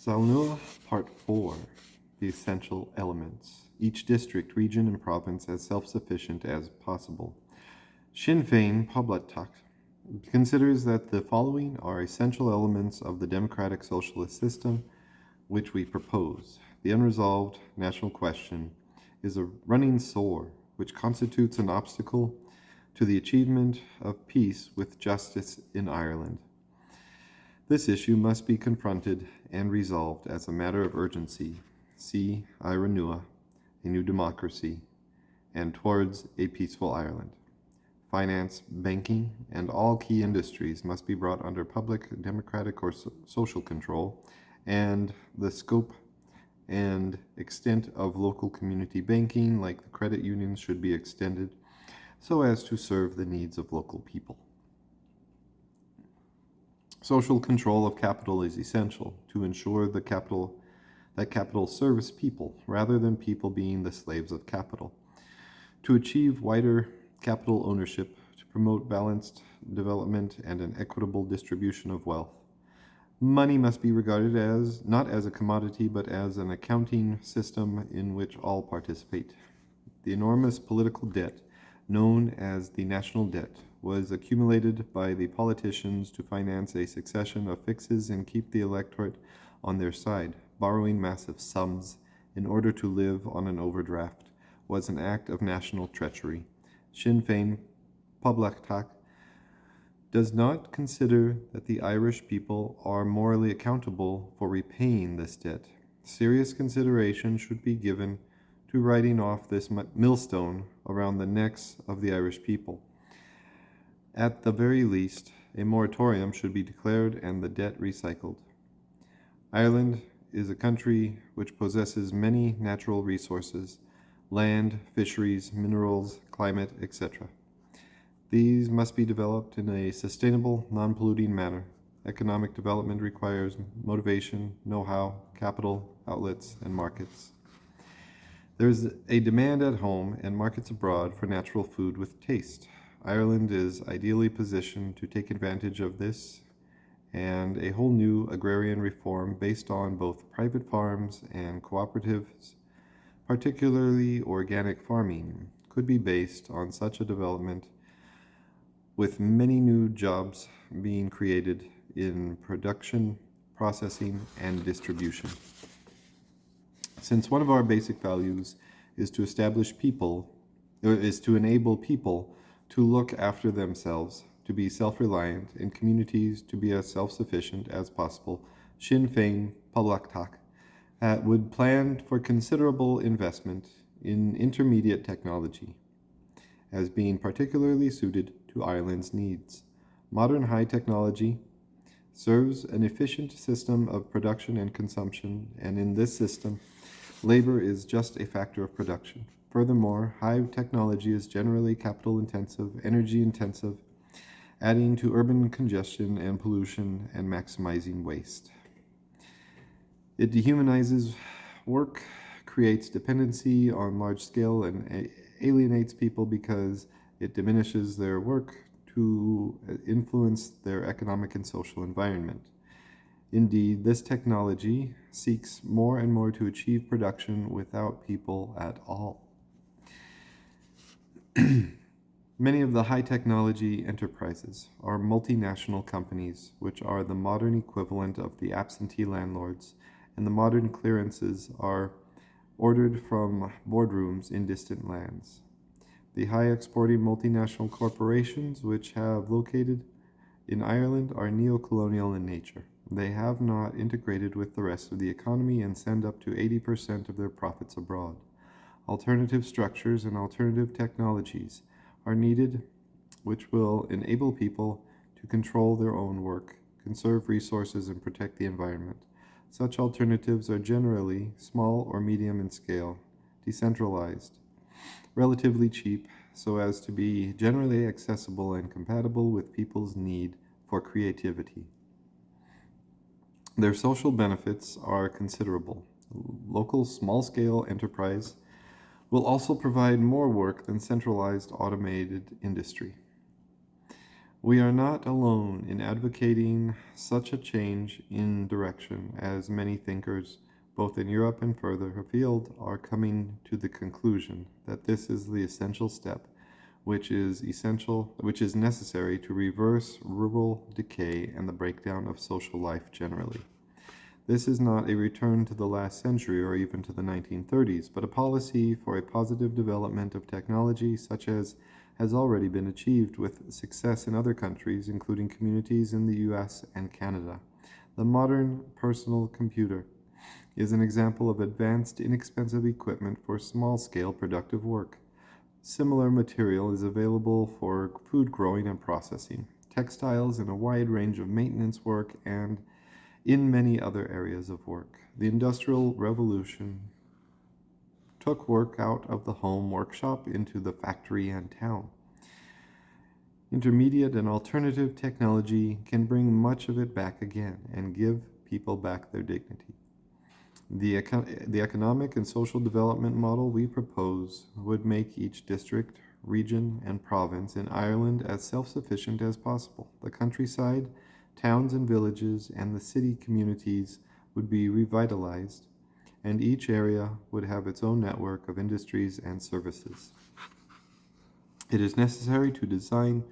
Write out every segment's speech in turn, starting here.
Saol Nua, Part 4, The Essential Elements. Each district, region, and province as self-sufficient as possible. Sinn Féin Poblachtach considers that the following are essential elements of the democratic socialist system which we propose. The unresolved national question is a running sore which constitutes an obstacle to the achievement of peace with justice in Ireland. This issue must be confronted and resolved as a matter of urgency. See Saol Nua, a new democracy, and towards a peaceful Ireland. Finance, banking, and all key industries must be brought under public, democratic, or social control, and the scope and extent of local community banking, like the credit unions, should be extended so as to serve the needs of local people. Social control of capital is essential to ensure that capital serves people rather than people being the slaves of capital. To achieve wider capital ownership, to promote balanced development and an equitable distribution of wealth. Money must be regarded as not as a commodity but as an accounting system in which all participate. The enormous political debt, known as the national debt, was accumulated by the politicians to finance a succession of fixes and keep the electorate on their side. Borrowing massive sums in order to live on an overdraft was an act of national treachery. Sinn Féin Poblachtach does not consider that the Irish people are morally accountable for repaying this debt. Serious consideration should be given to writing off this millstone around the necks of the Irish people. At the very least, a moratorium should be declared and the debt recycled. Ireland is a country which possesses many natural resources: land, fisheries, minerals, climate, etc. These must be developed in a sustainable, non-polluting manner. Economic development requires motivation, know-how, capital, outlets, and markets. There is a demand at home and markets abroad for natural food with taste. Ireland is ideally positioned to take advantage of this, and a whole new agrarian reform based on both private farms and cooperatives, particularly organic farming, could be based on such a development, with many new jobs being created in production, processing, and distribution. Since one of our basic values is to enable people to look after themselves, to be self-reliant, and communities to be as self-sufficient as possible, Sinn Féin Poblachtach would plan for considerable investment in intermediate technology, as being particularly suited to Ireland's needs. Modern high technology serves an efficient system of production and consumption, and in this system, labor is just a factor of production. Furthermore, high technology is generally capital-intensive, energy-intensive, adding to urban congestion and pollution and maximizing waste. It dehumanizes work, creates dependency on large scale, and alienates people because it diminishes their work to influence their economic and social environment. Indeed, this technology seeks more and more to achieve production without people at all. Many of the high technology enterprises are multinational companies, which are the modern equivalent of the absentee landlords, and the modern clearances are ordered from boardrooms in distant lands. The high exporting multinational corporations which have located in Ireland are neo-colonial in nature. They have not integrated with the rest of the economy and send up to 80% of their profits abroad. Alternative structures and alternative technologies are needed which will enable people to control their own work, conserve resources, and protect the environment. Such alternatives are generally small or medium in scale, decentralized, relatively cheap, so as to be generally accessible and compatible with people's need for creativity. Their social benefits are considerable. Local small-scale enterprise will also provide more work than centralized automated industry. We are not alone in advocating such a change in direction, as many thinkers, both in Europe and further afield, are coming to the conclusion that this is the essential step which is necessary to reverse rural decay and the breakdown of social life generally. This is not a return to the last century or even to the 1930s, but a policy for a positive development of technology such as has already been achieved with success in other countries, including communities in the US and Canada. The modern personal computer is an example of advanced, inexpensive equipment for small-scale productive work. Similar material is available for food growing and processing, textiles, and a wide range of maintenance work, and in many other areas of work. The Industrial Revolution took work out of the home workshop into the factory and town. Intermediate and alternative technology can bring much of it back again and give people back their dignity. The economic and social development model we propose would make each district, region, and province in Ireland as self-sufficient as possible. The countryside, towns and villages, and the city communities would be revitalized, and each area would have its own network of industries and services. It is necessary to design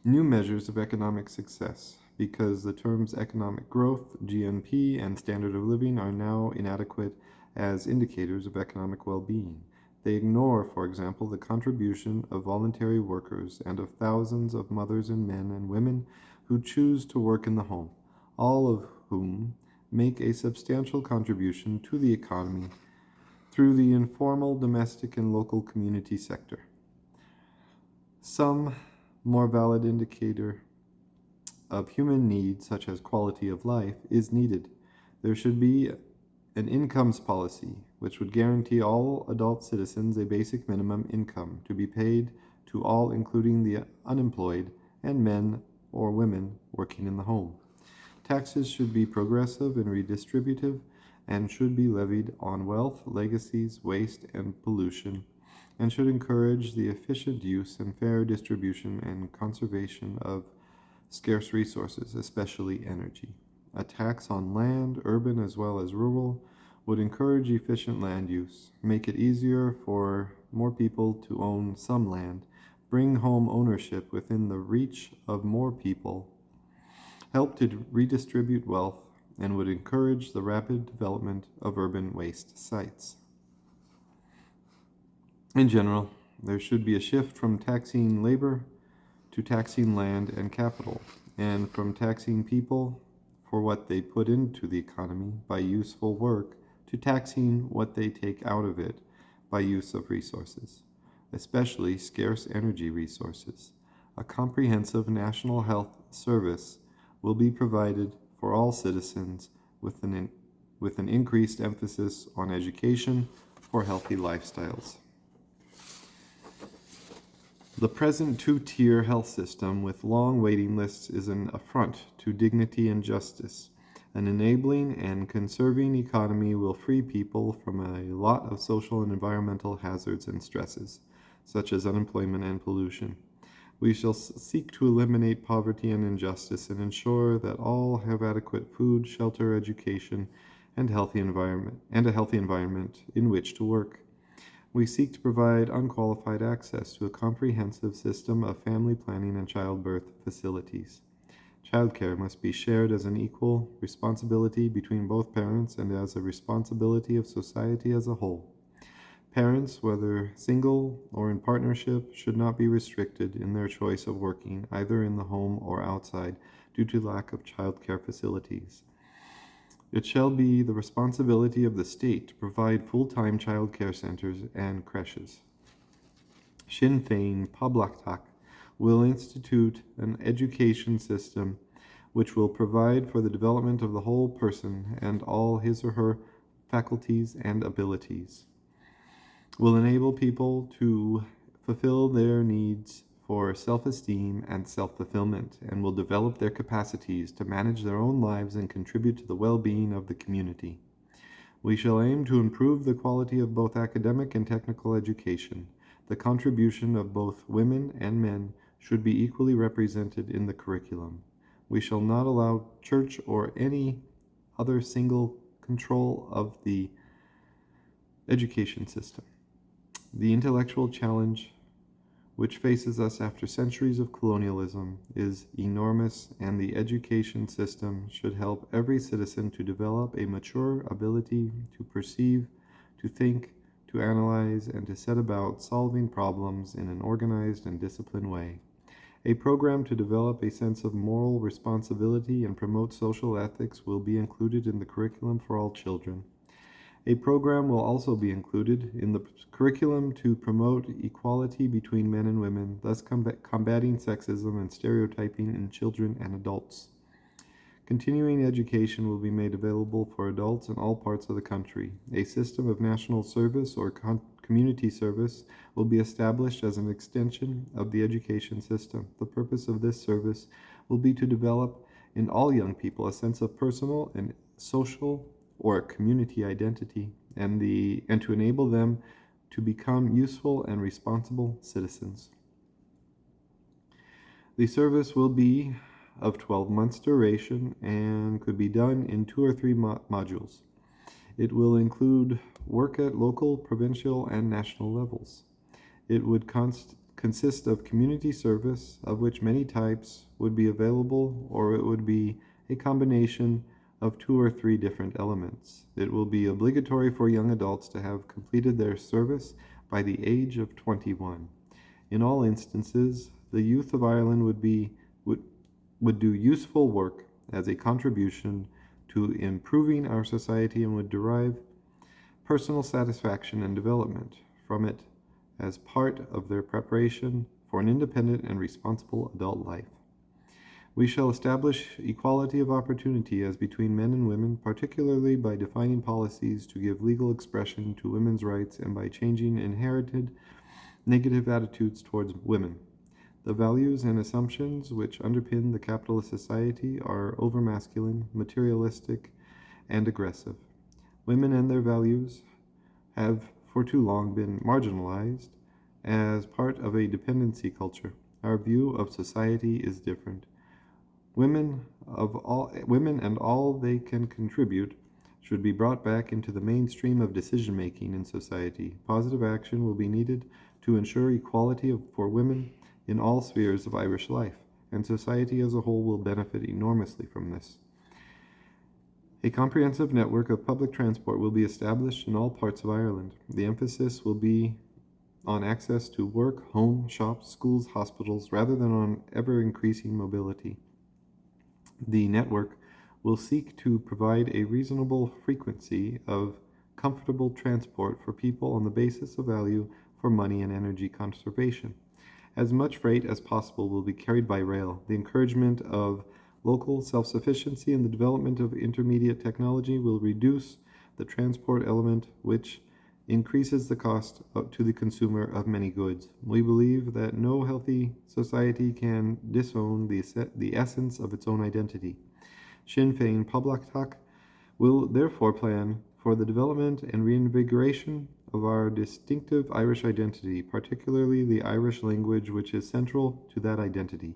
new measures of economic success, because the terms economic growth, GNP, and standard of living are now inadequate as indicators of economic well-being. They ignore, for example, the contribution of voluntary workers and of thousands of mothers and men and women who choose to work in the home, all of whom make a substantial contribution to the economy through the informal, domestic, and local community sector. Some more valid indicator of human needs, such as quality of life, is needed. There should be an incomes policy which would guarantee all adult citizens a basic minimum income to be paid to all, including the unemployed and men or women working in the home. Taxes should be progressive and redistributive and should be levied on wealth, legacies, waste, and pollution, and should encourage the efficient use and fair distribution and conservation of scarce resources, especially energy. A tax on land, urban as well as rural, would encourage efficient land use, make it easier for more people to own some land, bring home ownership within the reach of more people, help to redistribute wealth, and would encourage the rapid development of urban waste sites. In general, there should be a shift from taxing labor to taxing land and capital, and from taxing people for what they put into the economy by useful work to taxing what they take out of it by use of resources, especially scarce energy resources. A comprehensive national health service will be provided for all citizens with an increased emphasis on education for healthy lifestyles. The present two-tier health system with long waiting lists is an affront to dignity and justice. An enabling and conserving economy will free people from a lot of social and environmental hazards and stresses, such as unemployment and pollution. We shall seek to eliminate poverty and injustice and ensure that all have adequate food, shelter, education, and a healthy environment in which to work. We seek to provide unqualified access to a comprehensive system of family planning and childbirth facilities. Childcare must be shared as an equal responsibility between both parents and as a responsibility of society as a whole. Parents, whether single or in partnership, should not be restricted in their choice of working either in the home or outside due to lack of childcare facilities. It shall be the responsibility of the state to provide full-time child care centers and creches. Sinn Féin Poblachtach will institute an education system which will provide for the development of the whole person and all his or her faculties and abilities, will enable people to fulfill their needs for self-esteem and self-fulfillment, and will develop their capacities to manage their own lives and contribute to the well-being of the community. We shall aim to improve the quality of both academic and technical education. The contribution of both women and men should be equally represented in the curriculum. We shall not allow church or any other single control of the education system. The intellectual challenge which faces us after centuries of colonialism is enormous, and the education system should help every citizen to develop a mature ability to perceive, to think, to analyze, and to set about solving problems in an organized and disciplined way. A program to develop a sense of moral responsibility and promote social ethics will be included in the curriculum for all children. A program will also be included in the curriculum to promote equality between men and women, thus combating sexism and stereotyping in children and adults. Continuing education will be made available for adults in all parts of the country. A system of national service or community service will be established as an extension of the education system. The purpose of this service will be to develop in all young people a sense of personal and social or community identity, and to enable them to become useful and responsible citizens. The service will be of 12 months duration and could be done in 2 or 3 modules. It will include work at local, provincial, and national levels. It would consist of community service, of which many types would be available, or it would be a combination of 2 or 3 different elements. It will be obligatory for young adults to have completed their service by the age of 21. In all instances, the youth of Ireland would do useful work as a contribution to improving our society and would derive personal satisfaction and development from it as part of their preparation for an independent and responsible adult life. We shall establish equality of opportunity as between men and women, particularly by defining policies to give legal expression to women's rights and by changing inherited negative attitudes towards women. The values and assumptions which underpin the capitalist society are overmasculine, materialistic, and aggressive. Women and their values have for too long been marginalized as part of a dependency culture. Our view of society is different. Women and all they can contribute should be brought back into the mainstream of decision-making in society. Positive action will be needed to ensure equality for women in all spheres of Irish life, and society as a whole will benefit enormously from this. A comprehensive network of public transport will be established in all parts of Ireland. The emphasis will be on access to work, home, shops, schools, hospitals, rather than on ever-increasing mobility. The network will seek to provide a reasonable frequency of comfortable transport for people on the basis of value for money and energy conservation. As much freight as possible will be carried by rail. The encouragement of local self-sufficiency and the development of intermediate technology will reduce the transport element, which increases the cost to the consumer of many goods. We believe that no healthy society can disown the essence of its own identity. Sinn Féin Poblachtach will therefore plan for the development and reinvigoration of our distinctive Irish identity, particularly the Irish language, which is central to that identity.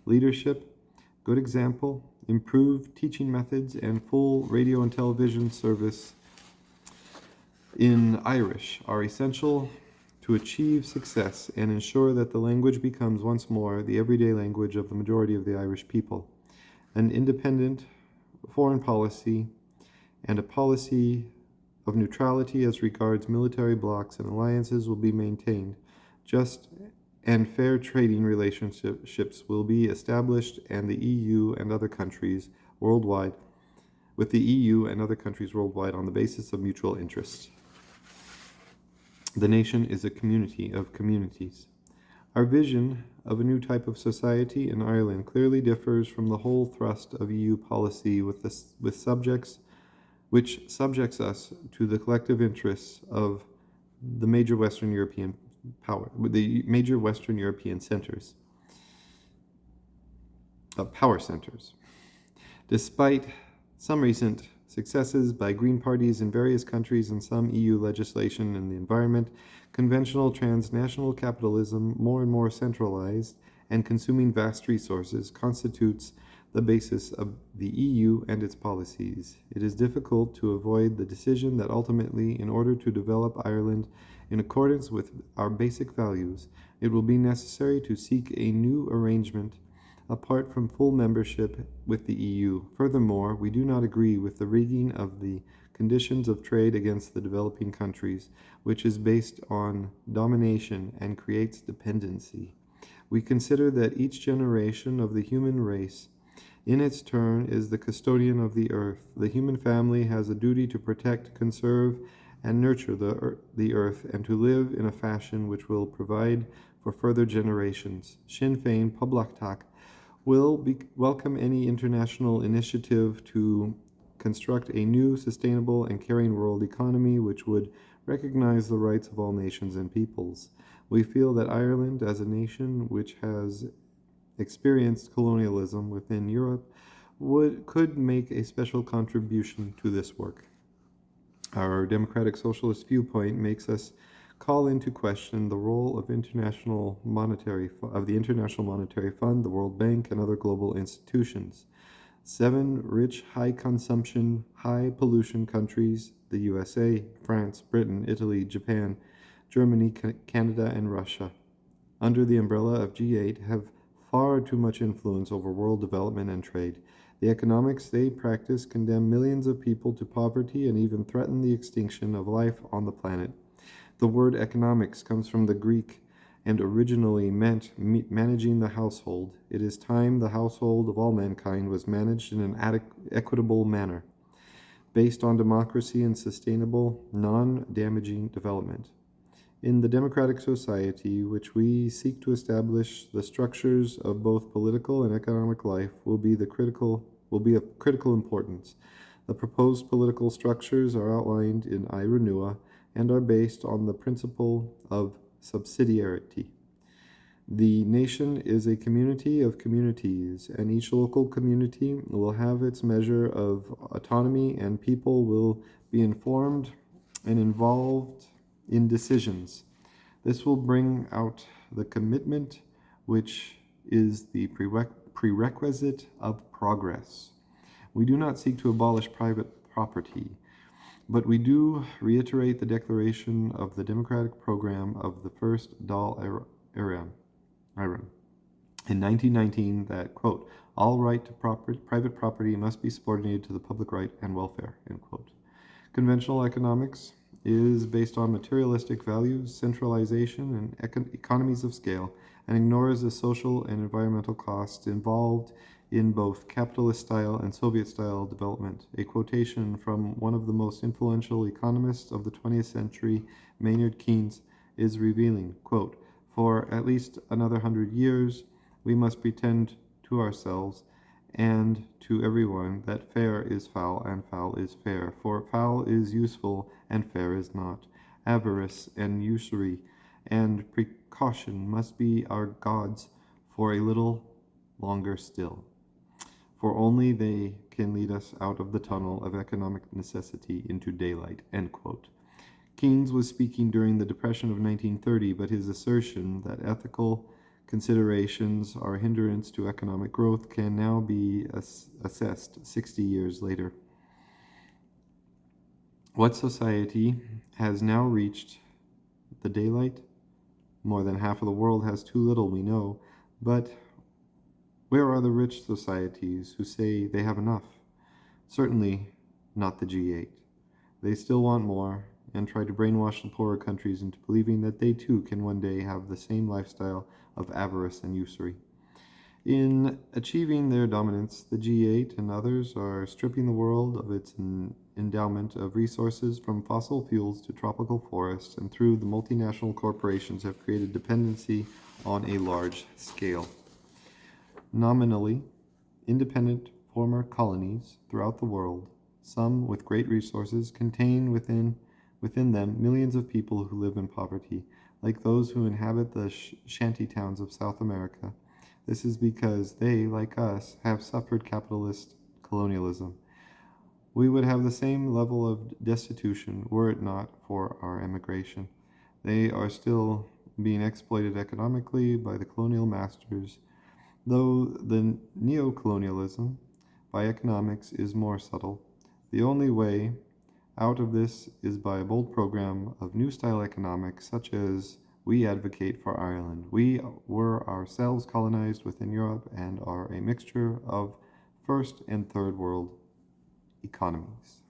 Leadership, good example, improved teaching methods, and full radio and television service in Irish are essential to achieve success and ensure that the language becomes once more the everyday language of the majority of the Irish people. An independent foreign policy and a policy of neutrality as regards military blocs and alliances will be maintained. Just and fair trading relationships will be established and the EU and other countries worldwide with the EU and other countries worldwide on the basis of mutual interests. The nation is a community of communities. Our vision of a new type of society in Ireland clearly differs from the whole thrust of EU policy which subjects us to the collective interests of the major Western European centers, power centers. Despite some recent successes by Green parties in various countries and some EU legislation in the environment, conventional transnational capitalism, more and more centralized and consuming vast resources constitutes the basis of the EU and its policies. It is difficult to avoid the decision that ultimately, in order to develop Ireland in accordance with our basic values, it will be necessary to seek a new arrangement apart from full membership with the EU. Furthermore, we do not agree with the rigging of the conditions of trade against the developing countries, which is based on domination and creates dependency. We consider that each generation of the human race, in its turn, is the custodian of the earth. The human family has a duty to protect, conserve, and nurture the earth, and to live in a fashion which will provide for further generations. Sinn Féin Poblachtach will welcome any international initiative to construct a new, sustainable, and caring world economy which would recognize the rights of all nations and peoples. We feel that Ireland, as a nation which has experienced colonialism within Europe, could make a special contribution to this work. Our democratic socialist viewpoint makes us call into question the role of the International Monetary Fund, the World Bank, and other global institutions. 7 rich, high-consumption, high-pollution countries, the USA, France, Britain, Italy, Japan, Germany, Canada, and Russia, under the umbrella of G8, have far too much influence over world development and trade. The economics they practice condemn millions of people to poverty and even threaten the extinction of life on the planet. The word economics comes from the Greek and originally meant managing the household. It is time the household of all mankind was managed in an equitable manner, based on democracy and sustainable, non-damaging development. In the democratic society which we seek to establish, the structures of both political and economic life will be of critical importance. The proposed political structures are outlined in Saol Nua and are based on the principle of subsidiarity. The nation is a community of communities, and each local community will have its measure of autonomy, and people will be informed and involved in decisions. This will bring out the commitment which is the prerequisite of progress. We do not seek to abolish private property, but we do reiterate the declaration of the democratic program of the first Dáil Éireann in 1919 that, quote, all right to private property must be subordinated to the public right and welfare, end quote. Conventional economics is based on materialistic values, centralization, and economies of scale, and ignores the social and environmental costs involved in both capitalist-style and Soviet-style development. A quotation from one of the most influential economists of the 20th century, Maynard Keynes, is revealing, quote, for at least another 100 years, we must pretend to ourselves and to everyone that fair is foul and foul is fair, for foul is useful and fair is not. Avarice and usury and precaution must be our gods for a little longer still, for only they can lead us out of the tunnel of economic necessity into daylight, end quote. Keynes was speaking during the Depression of 1930, but his assertion that ethical considerations are a hindrance to economic growth can now be assessed 60 years later. What society has now reached the daylight? More than half of the world has too little, we know, but where are the rich societies who say they have enough? Certainly not the G8. They still want more and try to brainwash the poorer countries into believing that they too can one day have the same lifestyle of avarice and usury. In achieving their dominance, the G8 and others are stripping the world of its endowment of resources, from fossil fuels to tropical forests, and through the multinational corporations have created dependency on a large scale. Nominally, independent former colonies throughout the world, some with great resources, contain within them millions of people who live in poverty, like those who inhabit the shanty towns of South America. This is because they, like us, have suffered capitalist colonialism. We would have the same level of destitution were it not for our emigration. They are still being exploited economically by the colonial masters, though the neo-colonialism by economics is more subtle. The only way out of this is by a bold program of new style economics, such as we advocate for Ireland. We were ourselves colonized within Europe and are a mixture of first and third world economies.